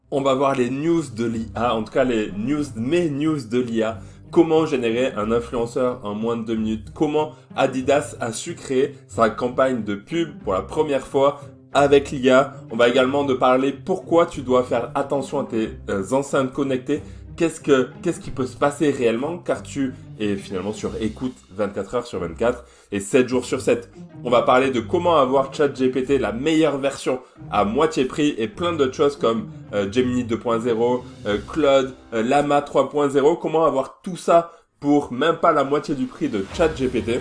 On va voir les news de l'IA, en tout cas mes news de l'IA. Comment générer un influenceur en moins de 2 minutes. Comment Adidas a su créer sa campagne de pub pour la première fois avec l'IA. On va également de parler pourquoi tu dois faire attention à tes enceintes connectées. Qu'est-ce qui peut se passer réellement car tu es finalement sur écoute 24 heures sur 24 et 7 jours sur 7. On va parler de comment avoir ChatGPT, la meilleure version à moitié prix et plein d'autres choses comme Gemini 2.0, Claude, Llama 3.0. Comment avoir tout ça pour même pas la moitié du prix de ChatGPT.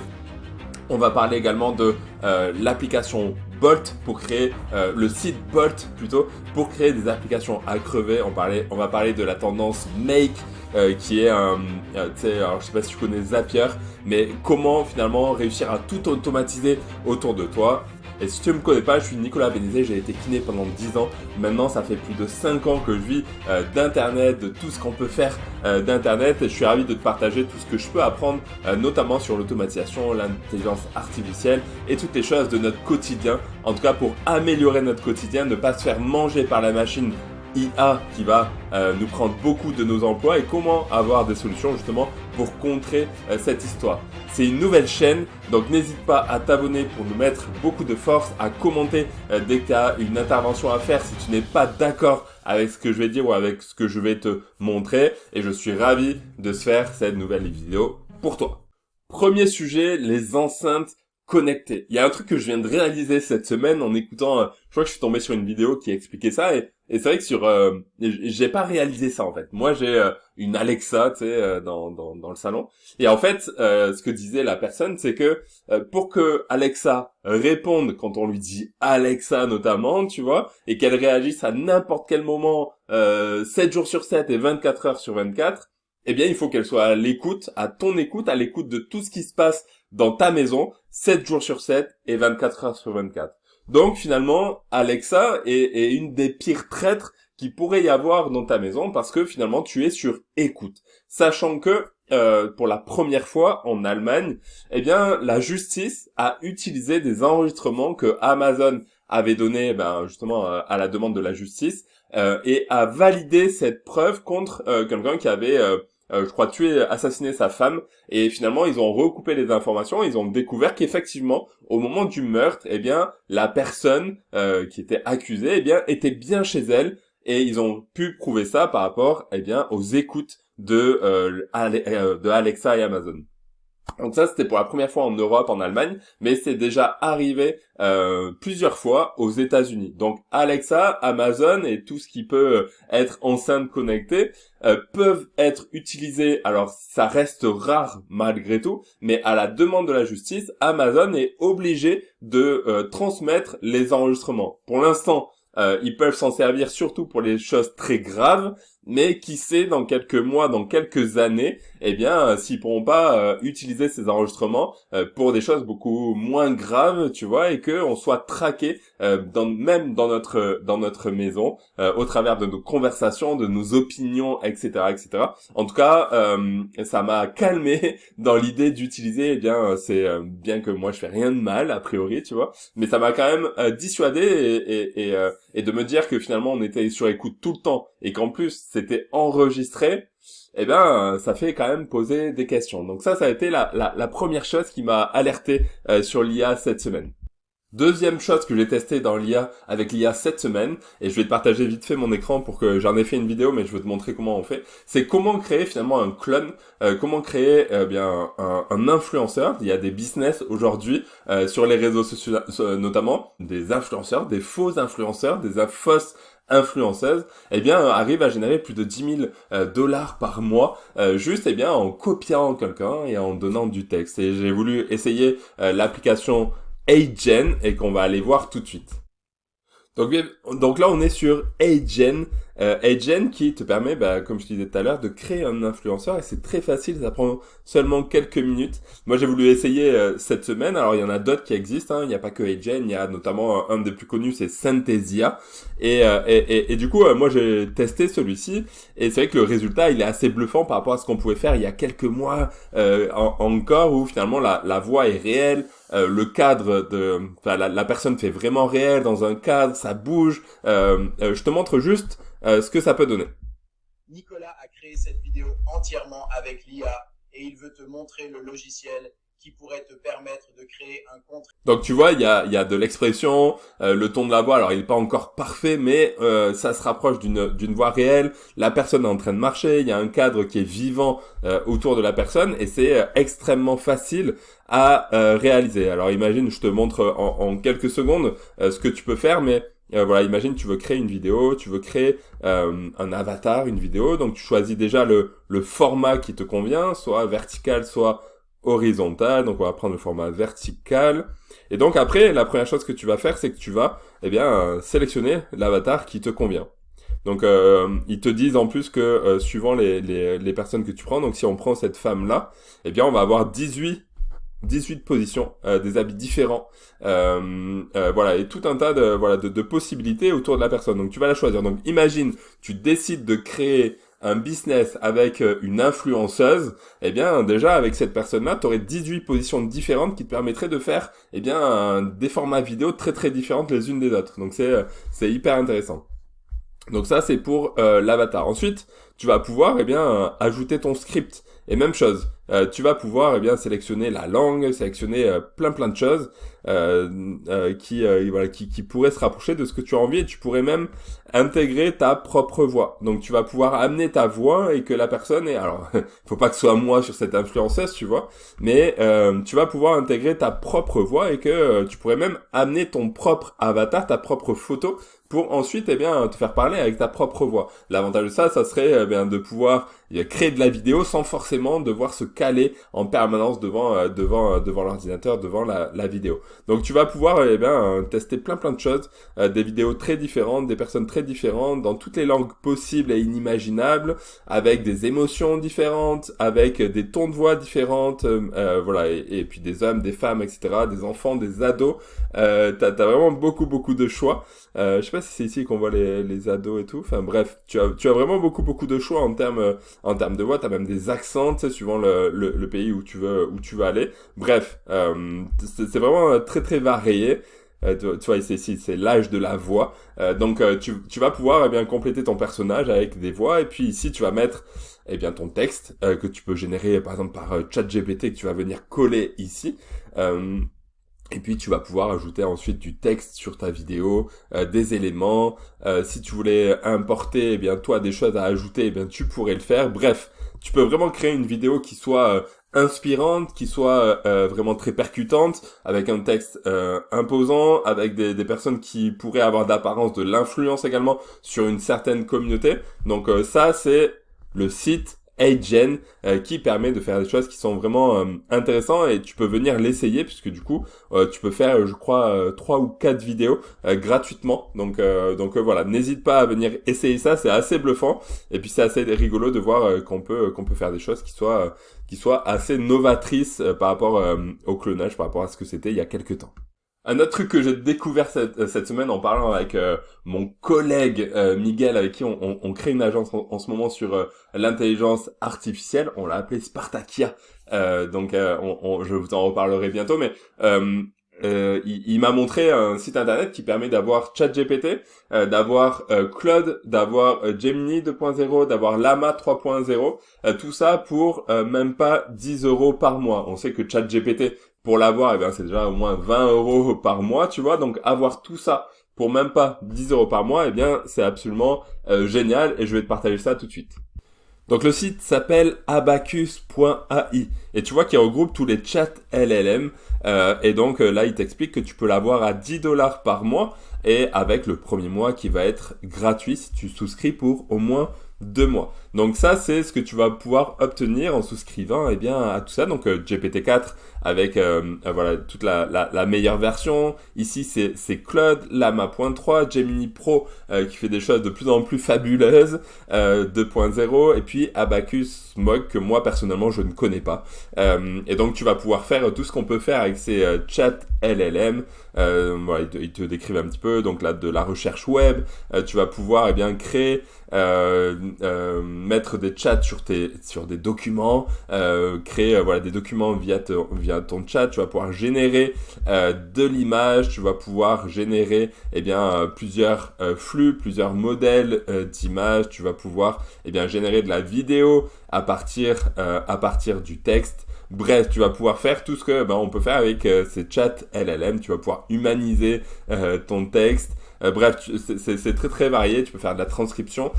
On va parler également de l'application Bolt pour créer le site Bolt plutôt pour créer des applications à crever. On va parler de la tendance Make qui est tu sais, alors je sais pas si tu connais Zapier, mais comment finalement réussir à tout automatiser autour de toi. Et si tu ne me connais pas, je suis Nicolas Bénézé, j'ai été kiné pendant 10 ans. Maintenant, ça fait plus de 5 ans que je vis d'Internet, de tout ce qu'on peut faire d'Internet. Et je suis ravi de te partager tout ce que je peux apprendre, notamment sur l'automatisation, l'intelligence artificielle et toutes les choses de notre quotidien. En tout cas, pour améliorer notre quotidien, ne pas se faire manger par la machine IA qui va nous prendre beaucoup de nos emplois et comment avoir des solutions justement pour contrer cette histoire. C'est une nouvelle chaîne, donc n'hésite pas à t'abonner pour nous mettre beaucoup de force, à commenter dès que tu as une intervention à faire si tu n'es pas d'accord avec ce que je vais dire ou avec ce que je vais te montrer. Et je suis ravi de se faire cette nouvelle vidéo pour toi. Premier sujet, les enceintes connectées. Il y a un truc que je viens de réaliser cette semaine en écoutant, je crois que je suis tombé sur une vidéo qui expliquait ça et c'est vrai que j'ai pas réalisé ça en fait. Moi j'ai une Alexa, tu sais, dans le salon. Et en fait, ce que disait la personne, c'est que pour que Alexa réponde quand on lui dit Alexa notamment, tu vois, et qu'elle réagisse à n'importe quel moment, 7 jours sur 7 et 24 heures sur 24, eh bien il faut qu'elle soit à l'écoute, à ton écoute, à l'écoute de tout ce qui se passe dans ta maison, 7 jours sur 7 et 24 heures sur 24. Donc finalement, Alexa est une des pires traîtres qui pourrait y avoir dans ta maison parce que finalement tu es sur écoute. Sachant que pour la première fois en Allemagne, eh bien la justice a utilisé des enregistrements que Amazon avait donnés justement à la demande de la justice et a validé cette preuve contre quelqu'un qui avait je crois assassiné sa femme et finalement ils ont recoupé les informations, ils ont découvert qu'effectivement au moment du meurtre, eh bien la personne qui était accusée, eh bien était bien chez elle et ils ont pu prouver ça par rapport eh bien aux écoutes de Alexa et Amazon. Donc ça, c'était pour la première fois en Europe, en Allemagne, mais c'est déjà arrivé plusieurs fois aux États-Unis. Donc Alexa, Amazon et tout ce qui peut être enceinte connectée peuvent être utilisés. Alors ça reste rare malgré tout, mais à la demande de la justice, Amazon est obligé de transmettre les enregistrements. Pour l'instant, ils peuvent s'en servir surtout pour les choses très graves, mais qui sait, dans quelques mois, dans quelques années, eh bien, s'ils pourront pas utiliser ces enregistrements pour des choses beaucoup moins graves, tu vois, et que on soit traqué même dans notre maison, au travers de nos conversations, de nos opinions, etc., etc. En tout cas, ça m'a calmé dans l'idée d'utiliser. Eh bien, c'est bien que moi je fais rien de mal a priori, tu vois, mais ça m'a quand même dissuadé et de me dire que finalement on était sur écoute tout le temps et qu'en plus c'était enregistré, eh ben ça fait quand même poser des questions. Donc ça a été la première chose qui m'a alerté sur l'IA cette semaine. Deuxième chose que j'ai testé dans l'IA avec l'IA cette semaine, et je vais te partager vite fait mon écran pour que j'en ai fait une vidéo, mais je veux te montrer comment on fait, c'est comment créer finalement un clone, comment créer bien un influenceur. Il y a des business aujourd'hui sur les réseaux sociaux, notamment des influenceurs, des faux influenceurs, fausses influenceuses, eh bien arrivent à générer plus de 10 000 dollars par mois juste eh bien en copiant quelqu'un et en donnant du texte. Et j'ai voulu essayer l'application HeyGen et qu'on va aller voir tout de suite. Donc là on est sur HeyGen, HeyGen qui te permet, comme je te disais tout à l'heure, de créer un influenceur et c'est très facile, ça prend seulement quelques minutes. Moi j'ai voulu essayer cette semaine, alors il y en a d'autres qui existent, il n'y a pas que HeyGen, il y a notamment un des plus connus, c'est Synthesia et du coup moi j'ai testé celui-ci et c'est vrai que le résultat il est assez bluffant par rapport à ce qu'on pouvait faire il y a quelques mois encore où finalement la voix est réelle. Le cadre la personne fait vraiment réel dans un cadre, ça bouge. Je te montre juste ce que ça peut donner. Nicolas a créé cette vidéo entièrement avec l'IA et il veut te montrer le logiciel qui pourrait te permettre de créer un compte. Donc tu vois, il y a de l'expression, le ton de la voix, alors il est pas encore parfait, mais ça se rapproche d'une voix réelle. La personne est en train de marcher, il y a un cadre qui est vivant autour de la personne et c'est extrêmement facile à réaliser. Alors imagine, je te montre en quelques secondes ce que tu peux faire, mais voilà, imagine tu veux créer une vidéo, tu veux créer un avatar, une vidéo, donc tu choisis déjà le format qui te convient, soit vertical, soit horizontal, donc on va prendre le format vertical. Et donc après, la première chose que tu vas faire, c'est que tu vas, sélectionner l'avatar qui te convient. Donc ils te disent en plus que suivant les personnes que tu prends, donc si on prend cette femme-là, on va avoir 18 positions, des habits différents, voilà, et tout un tas de possibilités autour de la personne. Donc tu vas la choisir. Donc imagine, tu décides de créer un business avec une influenceuse, déjà avec cette personne-là, tu aurais 18 positions différentes qui te permettraient de faire des formats vidéo très très différentes les unes des autres. Donc c'est hyper intéressant. Donc ça c'est pour l'avatar. Ensuite, tu vas pouvoir ajouter ton script. Et même chose, tu vas pouvoir sélectionner la langue, sélectionner plein de choses qui pourraient se rapprocher de ce que tu as envie, et tu pourrais même intégrer ta propre voix. Donc tu vas pouvoir amener ta voix et que la personne ait... Alors, faut pas que ce soit moi sur cette influenceuse, tu vois, mais tu vas pouvoir intégrer ta propre voix et que tu pourrais même amener ton propre avatar, ta propre photo, pour ensuite te faire parler avec ta propre voix. L'avantage de ça serait de pouvoir créer de la vidéo sans forcément devoir se caler en permanence devant l'ordinateur, devant la vidéo. Donc tu vas pouvoir tester plein de choses, des vidéos très différentes, des personnes très différentes, dans toutes les langues possibles et inimaginables, avec des émotions différentes, avec des tons de voix différentes, voilà, et puis des hommes, des femmes, etc., des enfants, des ados. T'as vraiment beaucoup de choix. Je sais pas si c'est ici qu'on voit les ados et tout. Enfin bref, tu as vraiment beaucoup de choix en termes de voix. T'as même des accents, tu sais, suivant le pays où tu veux aller. Bref, c'est vraiment très varié. Tu vois, ici c'est l'âge de la voix. Donc tu vas pouvoir compléter ton personnage avec des voix, et puis ici tu vas mettre ton texte que tu peux générer par exemple par ChatGPT, que tu vas venir coller ici. Et puis tu vas pouvoir ajouter ensuite du texte sur ta vidéo, des éléments. Si tu voulais importer toi des choses à ajouter, tu pourrais le faire. Bref, tu peux vraiment créer une vidéo qui soit inspirante, qui soit vraiment très percutante, avec un texte imposant, avec des personnes qui pourraient avoir d'apparence de l'influence également sur une certaine communauté. Donc ça c'est le site HeyGen qui permet de faire des choses qui sont vraiment intéressantes, et tu peux venir l'essayer puisque du coup tu peux faire je crois 3 ou 4 vidéos gratuitement. Donc voilà, n'hésite pas à venir essayer ça, c'est assez bluffant, et puis c'est assez rigolo de voir qu'on peut faire des choses qui soient assez novatrices par rapport au clonage, par rapport à ce que c'était il y a quelques temps. Un autre truc que j'ai découvert cette semaine en parlant avec mon collègue Miguel, avec qui on crée une agence en ce moment sur l'intelligence artificielle. On l'a appelé Spartakia. Je vous en reparlerai bientôt, mais il m'a montré un site internet qui permet d'avoir ChatGPT, d'avoir Claude, d'avoir Gemini 2.0, d'avoir Llama 3.0, tout ça pour même pas 10 euros par mois. On sait que ChatGPT, pour l'avoir, c'est déjà au moins 20 euros par mois, tu vois. Donc avoir tout ça pour même pas 10 euros par mois, c'est absolument génial, et je vais te partager ça tout de suite. Donc le site s'appelle abacus.ai, et tu vois qu'il regroupe tous les chats LLM, et donc là il t'explique que tu peux l'avoir à 10 dollars par mois, et avec le premier mois qui va être gratuit si tu souscris pour au moins 2 mois. Donc ça c'est ce que tu vas pouvoir obtenir en souscrivant à tout ça. Donc GPT-4 avec voilà toute la meilleure version. Ici c'est Claude, Llama.3, Gemini Pro qui fait des choses de plus en plus fabuleuses, 2.0, et puis Abacus Mog que moi personnellement je ne connais pas. Et donc tu vas pouvoir faire tout ce qu'on peut faire avec ces chats LLM. Voilà, ils te décrivent un petit peu veux, donc là de la recherche web. Tu vas pouvoir créer, mettre des chats sur des documents, créer des documents via ton chat. Tu vas pouvoir générer de l'image, tu vas pouvoir générer plusieurs flux, plusieurs modèles d'images. Tu vas pouvoir générer de la vidéo à partir du texte. Bref, tu vas pouvoir faire tout ce que on peut faire avec ces chats LLM. Tu vas pouvoir humaniser ton texte. Bref, c'est très très varié. Tu peux faire de la transcription.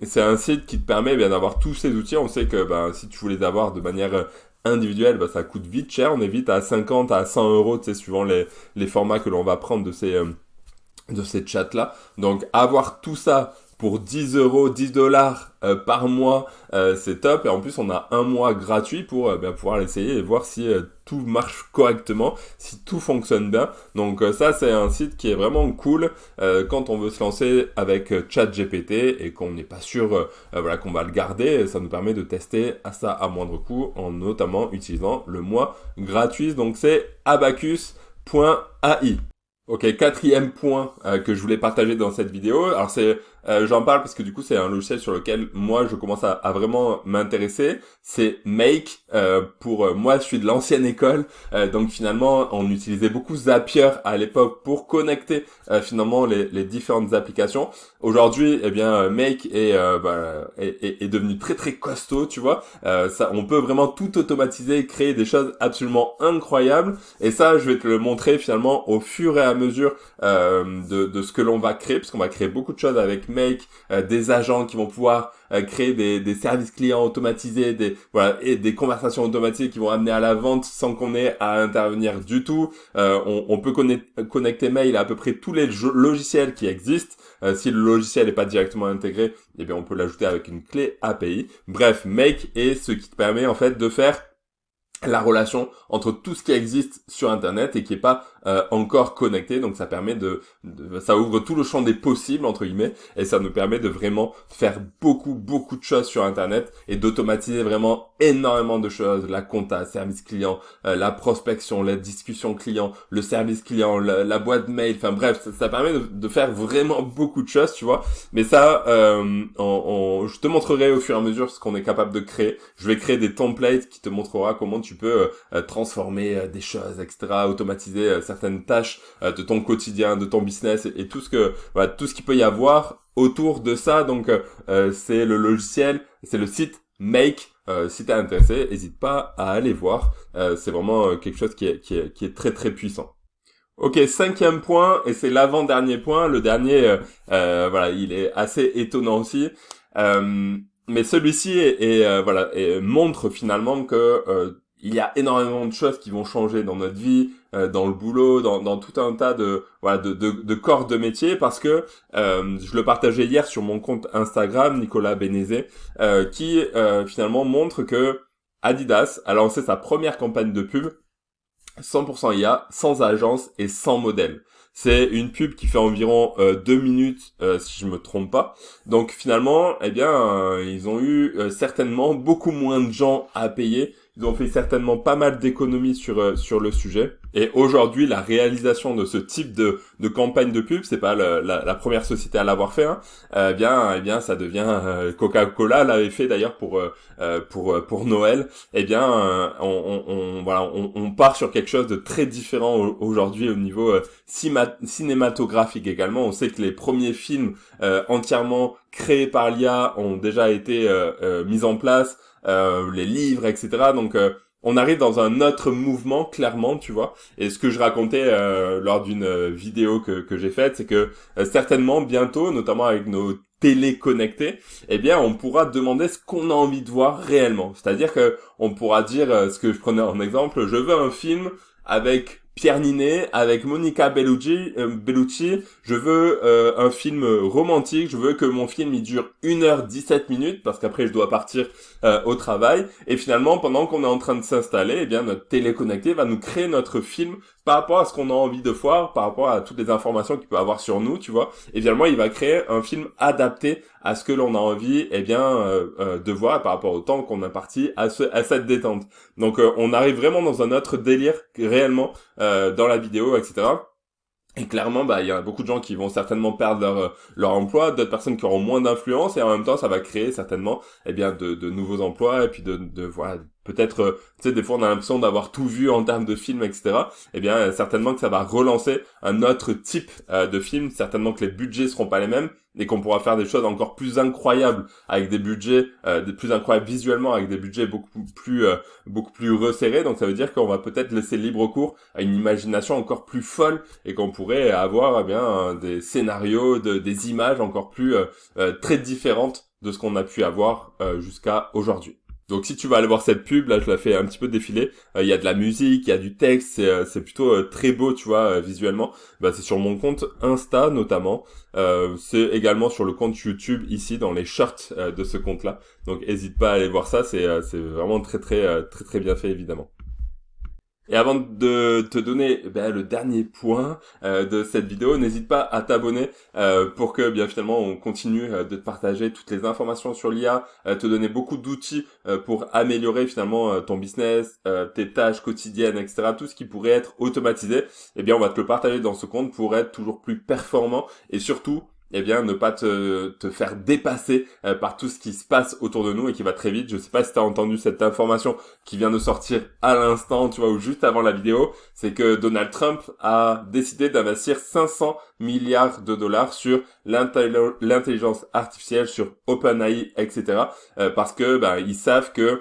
C'est un site qui te permet d'avoir tous ces outils. On sait que si tu veux les avoir de manière individuelle, ça coûte vite cher. On est vite à 50 à 100 euros, suivant les formats que l'on va prendre de ces chats-là. Donc, avoir tout ça pour 10 euros, 10 dollars par mois, c'est top. Et en plus, on a un mois gratuit pour pouvoir l'essayer et voir si tout marche correctement, si tout fonctionne bien. Donc ça, c'est un site qui est vraiment cool quand on veut se lancer avec ChatGPT et qu'on n'est pas sûr qu'on va le garder. Ça nous permet de tester ça à moindre coût en notamment utilisant le mois gratuit. Donc c'est abacus.ai. Ok, 4e point que je voulais partager dans cette vidéo. Alors j'en parle parce que du coup c'est un logiciel sur lequel moi je commence à vraiment m'intéresser. C'est Make. Moi je suis de l'ancienne école, donc finalement on utilisait beaucoup Zapier à l'époque pour connecter finalement les différentes applications. Aujourd'hui Make est devenu très très costaud, tu vois. On peut vraiment tout automatiser, créer des choses absolument incroyables. Et ça je vais te le montrer finalement au fur et à mesure de ce que l'on va créer, parce qu'on va créer beaucoup de choses avec Make, des agents qui vont pouvoir créer des services clients automatisés, et des conversations automatiques qui vont amener à la vente sans qu'on ait à intervenir du tout. On peut connecter Mail à peu près tous les logiciels qui existent. Si le logiciel n'est pas directement intégré, on peut l'ajouter avec une clé API. Bref, Make est ce qui te permet en fait de faire la relation entre tout ce qui existe sur Internet et qui est pas encore connecté. Donc ça permet ça ouvre tout le champ des possibles entre guillemets, et ça nous permet de vraiment faire beaucoup de choses sur Internet et d'automatiser vraiment énormément de choses. La compta, service client, la prospection, la discussion client, le service client, la boîte mail. Enfin bref, ça permet de faire vraiment beaucoup de choses, tu vois. Mais ça, je te montrerai au fur et à mesure ce qu'on est capable de créer. Je vais créer des templates qui te montrera comment tu peux transformer des choses, etc., automatiser certaines tâches de ton quotidien, de ton business et tout ce qu'il peut y avoir autour de ça. Donc c'est le logiciel, c'est le site Make. Si t'es intéressé, n'hésite pas à aller voir. C'est vraiment quelque chose qui est très très puissant. Ok, 5e point, et c'est l'avant-dernier point. Le dernier, il est assez étonnant aussi. Mais celui-ci montre finalement que il y a énormément de choses qui vont changer dans notre vie, dans le boulot, dans tout un tas de corps de métier, parce que je le partageais hier sur mon compte Instagram, Nicolas Bénézé, qui finalement montre que Adidas a lancé sa première campagne de pub 100% IA, sans agence et sans modèle. C'est une pub qui fait environ 2 minutes, si je me trompe pas. Donc finalement, ils ont eu certainement beaucoup moins de gens à payer. Ils ont fait certainement pas mal d'économies sur le sujet. Et aujourd'hui, la réalisation de ce type de campagne de pub, c'est pas la première société à l'avoir fait. Ça devient Coca-Cola l'avait fait d'ailleurs pour Noël. On part sur quelque chose de très différent aujourd'hui au niveau cinématographique également. On sait que les premiers films entièrement créés par l'IA ont déjà été mis en place. Les livres, etc. Donc on arrive dans un autre mouvement, clairement, tu vois. Et ce que je racontais lors d'une vidéo que j'ai faite, c'est que certainement bientôt, notamment avec nos télé connectées, on pourra demander ce qu'on a envie de voir réellement. C'est-à-dire que on pourra dire ce que je prenais en exemple, je veux un film avec Pierre Ninet, avec Monica Bellucci, je veux un film romantique, je veux que mon film il dure 1h17 parce qu'après je dois partir au travail, et finalement pendant qu'on est en train de s'installer, notre télé connectée va nous créer notre film par rapport à ce qu'on a envie de voir, par rapport à toutes les informations qu'il peut avoir sur nous, tu vois, et finalement il va créer un film adapté à ce que l'on a envie de voir par rapport au temps qu'on a parti à cette détente. Donc on arrive vraiment dans un autre délire réellement dans la vidéo, etc. Et clairement, il y a beaucoup de gens qui vont certainement perdre leur emploi, d'autres personnes qui auront moins d'influence, et en même temps, ça va créer certainement, de nouveaux emplois, et puis voilà, peut-être, tu sais, des fois, on a l'impression d'avoir tout vu en termes de films, etc. Certainement que ça va relancer un autre type de film, certainement que les budgets seront pas les mêmes, et qu'on pourra faire des choses encore plus incroyables avec des budgets, des plus incroyables visuellement, avec des budgets beaucoup plus resserrés. Donc ça veut dire qu'on va peut-être laisser libre cours à une imagination encore plus folle et qu'on pourrait avoir des scénarios, des images encore plus très différentes de ce qu'on a pu avoir jusqu'à aujourd'hui. Donc si tu vas aller voir cette pub, là je la fais un petit peu défiler, il y a de la musique, il y a du texte, c'est plutôt très beau, tu vois, visuellement. C'est sur mon compte Insta notamment, c'est également sur le compte YouTube ici dans les shorts de ce compte-là. Donc n'hésite pas à aller voir ça, c'est vraiment très bien fait évidemment. Et avant de te donner le dernier point de cette vidéo, n'hésite pas à t'abonner pour que bien finalement on continue de te partager toutes les informations sur l'IA, te donner beaucoup d'outils pour améliorer finalement ton business, tes tâches quotidiennes, etc. Tout ce qui pourrait être automatisé, on va te le partager dans ce compte pour être toujours plus performant et surtout ne pas te faire dépasser par tout ce qui se passe autour de nous et qui va très vite. Je sais pas si tu as entendu cette information qui vient de sortir à l'instant, tu vois, ou juste avant la vidéo, c'est que Donald Trump a décidé d'investir 500 milliards de dollars sur l'intelligence artificielle, sur OpenAI, etc. Parce que ils savent que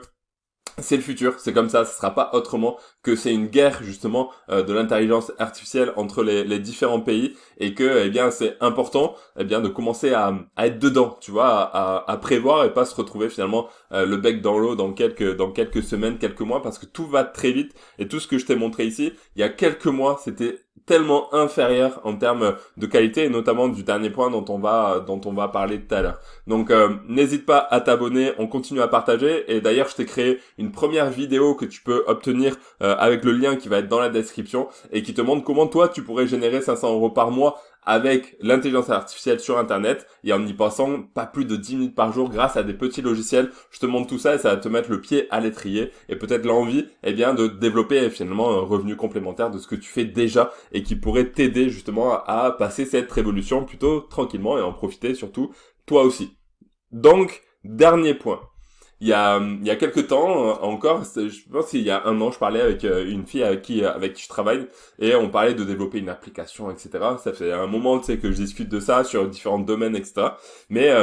c'est le futur, c'est comme ça sera pas autrement, que c'est une guerre justement de l'intelligence artificielle entre les différents pays et que c'est important de commencer à être dedans, tu vois, à prévoir et pas se retrouver finalement le bec dans l'eau dans quelques semaines, quelques mois, parce que tout va très vite et tout ce que je t'ai montré ici, il y a quelques mois, c'était tellement inférieur en termes de qualité et notamment du dernier point dont on va parler tout à l'heure. Donc n'hésite pas à t'abonner, on continue à partager et d'ailleurs je t'ai créé une première vidéo que tu peux obtenir avec le lien qui va être dans la description et qui te montre comment toi tu pourrais générer 500 € par mois avec l'intelligence artificielle sur internet et en y passant pas plus de 10 minutes par jour grâce à des petits logiciels. Je te montre tout ça et ça va te mettre le pied à l'étrier et peut-être l'envie de développer finalement un revenu complémentaire de ce que tu fais déjà et qui pourrait t'aider justement à passer cette révolution plutôt tranquillement et en profiter surtout toi aussi. Donc, dernier point. Il y a quelques temps encore, je pense qu'il y a un an, je parlais avec une fille avec qui je travaille et on parlait de développer une application, etc. Ça fait un moment, tu sais, que je discute de ça sur différents domaines, etc. Mais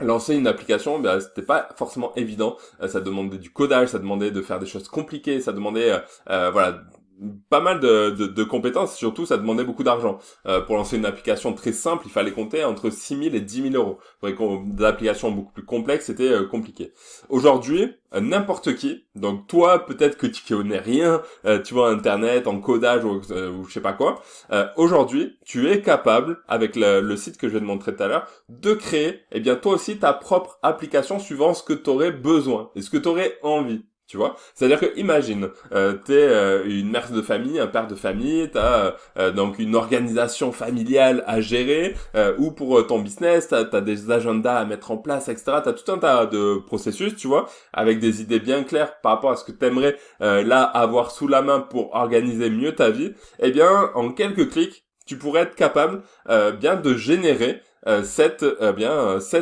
lancer une application, c'était pas forcément évident. Ça demandait du codage, ça demandait de faire des choses compliquées, ça demandait pas mal de compétences, surtout ça demandait beaucoup d'argent. Pour lancer une application très simple, il fallait compter entre 6 000 et 10 000 euros. Des applications beaucoup plus complexes, c'était compliqué. Aujourd'hui, n'importe qui, donc toi peut-être que tu connais rien, tu vois, internet, en codage ou je sais pas quoi, aujourd'hui tu es capable, avec le site que je vais te montrer tout à l'heure, de créer toi aussi ta propre application suivant ce que tu aurais besoin et ce que tu aurais envie. Tu vois, c'est-à-dire que imagine, t'es une mère de famille, un père de famille, t'as donc une organisation familiale à gérer, ou pour ton business, t'as des agendas à mettre en place, etc. T'as tout un tas de processus, tu vois, avec des idées bien claires par rapport à ce que t'aimerais là avoir sous la main pour organiser mieux ta vie. En quelques clics, tu pourrais être capable de générer cette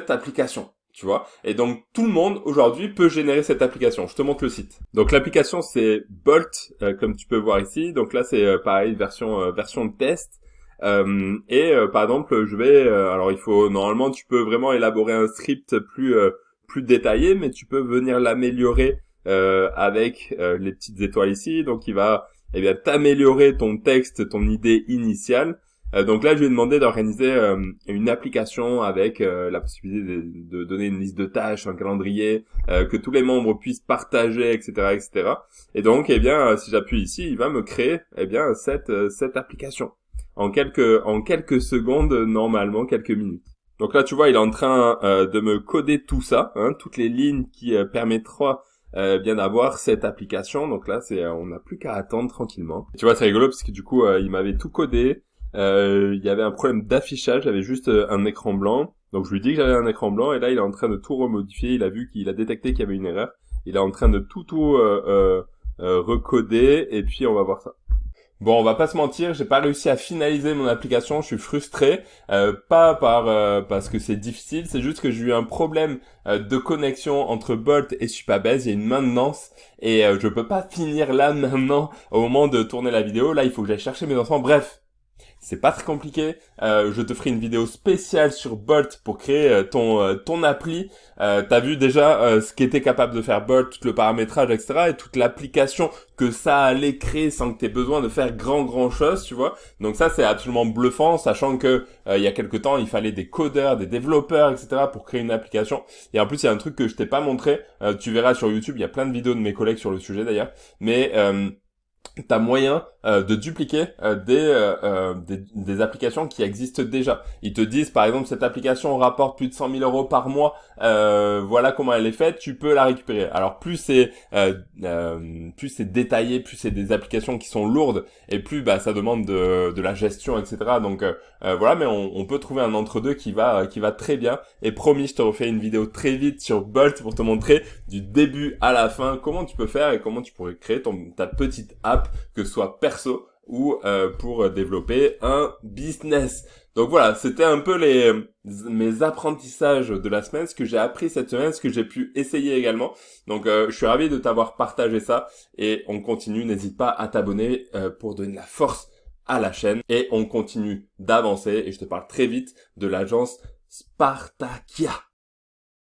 application. Tu vois, et donc tout le monde aujourd'hui peut générer cette application. Je te montre le site. Donc l'application c'est Bolt, comme tu peux voir ici. Donc là c'est pareil version de test. Par exemple je vais, alors il faut normalement tu peux vraiment élaborer un script plus détaillé, mais tu peux venir l'améliorer avec les petites étoiles ici. Donc il va t'améliorer ton texte, ton idée initiale. Donc là, je lui ai demandé d'organiser une application avec la possibilité de donner une liste de tâches, un calendrier, que tous les membres puissent partager, etc., etc. Et donc, si j'appuie ici, il va me créer, cette application en quelques secondes, normalement quelques minutes. Donc là, tu vois, il est en train de me coder tout ça, toutes les lignes qui permettront d'avoir cette application. Donc là, on n'a plus qu'à attendre tranquillement. Et tu vois, c'est rigolo parce que du coup, il m'avait tout codé. Il y avait un problème d'affichage, j'avais juste un écran blanc. Donc je lui dis que j'avais un écran blanc et là il est en train de tout remodifier. Il a vu qu'il a détecté qu'il y avait une erreur. Il est en train de tout recoder et puis on va voir ça. Bon, on va pas se mentir, j'ai pas réussi à finaliser mon application, je suis frustré, pas parce que c'est difficile, c'est juste que j'ai eu un problème de connexion entre Bolt et Supabase, il y a une maintenance et je peux pas finir là maintenant au moment de tourner la vidéo, là il faut que j'aille chercher mes enfants, bref. C'est pas très compliqué. Je te ferai une vidéo spéciale sur Bolt pour créer ton appli. T'as vu déjà ce qu'était capable de faire Bolt, tout le paramétrage, etc. et toute l'application que ça allait créer sans que t'aies besoin de faire grand chose, tu vois. Donc ça, c'est absolument bluffant, sachant que il y a quelque temps, il fallait des codeurs, des développeurs, etc. pour créer une application. Et en plus, il y a un truc que je t'ai pas montré. Tu verras sur YouTube, il y a plein de vidéos de mes collègues sur le sujet d'ailleurs. Mais t'as moyen de dupliquer des applications qui existent déjà. Ils te disent par exemple cette application rapporte plus de 100 000 euros par mois, voilà comment elle est faite, tu peux la récupérer. Alors plus c'est détaillé, plus c'est des applications qui sont lourdes et plus ça demande de la gestion, etc. Donc voilà, mais on peut trouver un entre-deux qui va très bien. Et promis, je te refais une vidéo très vite sur Bolt pour te montrer du début à la fin comment tu peux faire et comment tu pourrais créer ta petite app, que ce soit perso ou pour développer un business. Donc voilà, c'était un peu mes apprentissages de la semaine, ce que j'ai appris cette semaine, ce que j'ai pu essayer également. Donc je suis ravi de t'avoir partagé ça et on continue, n'hésite pas à t'abonner pour donner de la force à la chaîne et on continue d'avancer et je te parle très vite de l'agence Spartakia.